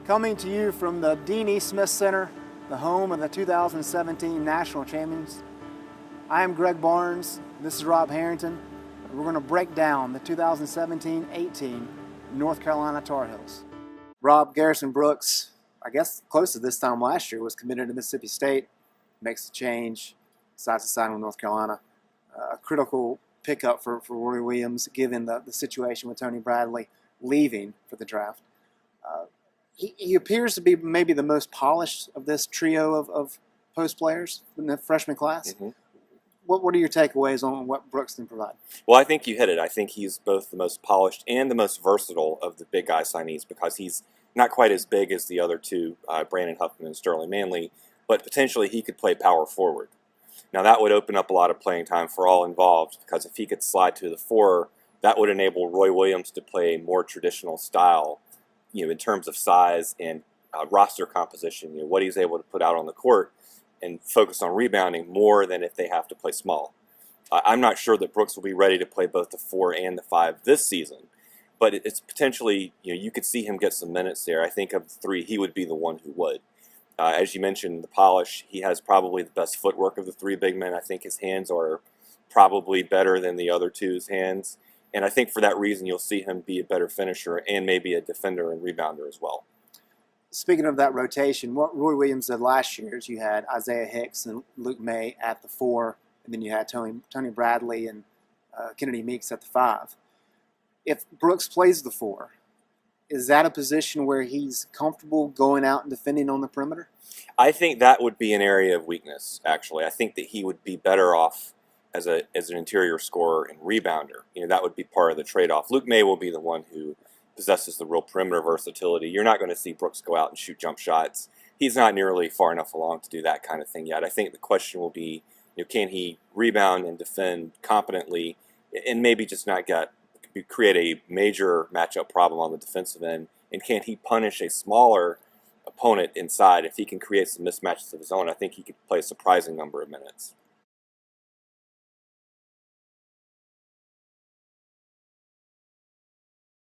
Coming to you from the Dean E. Smith Center, the home of the 2017 National Champions. I am Greg Barnes, this is Rob Harrington. We're going to break down the 2017-18 North Carolina Tar Heels. Rob, Garrison Brooks, I guess close to this time last year, was committed to Mississippi State, makes a change, decides to sign with North Carolina. A critical pickup for Roy Williams, given the situation with Tony Bradley leaving for the draft. He appears to be maybe the most polished of this trio of post players in the freshman class. Mm-hmm. What are your takeaways on what Brooks can provide? Well, I think you hit it. I think he's both the most polished and the most versatile of the big guy signees because he's not quite as big as the other two, Brandon Huffman and Sterling Manley, but potentially he could play power forward. Now, that would open up a lot of playing time for all involved because if he could slide to the four, that would enable Roy Williams to play a more traditional style, in terms of size and roster composition, what he's able to put out on the court and focus on rebounding more than if they have to play small. I'm not sure that Brooks will be ready to play both the 4 and the 5 this season, but it's potentially, you could see him get some minutes there. I think of the 3, he would be the one who would. As you mentioned, the polish, he has probably the best footwork of the 3 big men. I think his hands are probably better than the other two's hands. And I think for that reason, you'll see him be a better finisher and maybe a defender and rebounder as well. Speaking of that rotation, what Roy Williams did last year is you had Isaiah Hicks and Luke May at the 4, and then you had Tony Bradley and Kennedy Meeks at the 5. If Brooks plays the 4, is that a position where he's comfortable going out and defending on the perimeter? I think that would be an area of weakness, actually. I think that he would be better off as an interior scorer and rebounder. That would be part of the trade-off. Luke May will be the one who possesses the real perimeter versatility. You're not going to see Brooks go out and shoot jump shots. He's not nearly far enough along to do that kind of thing yet. I think the question will be, can he rebound and defend competently and maybe just not create a major matchup problem on the defensive end, and can he punish a smaller opponent inside? If he can create some mismatches of his own, I think he could play a surprising number of minutes.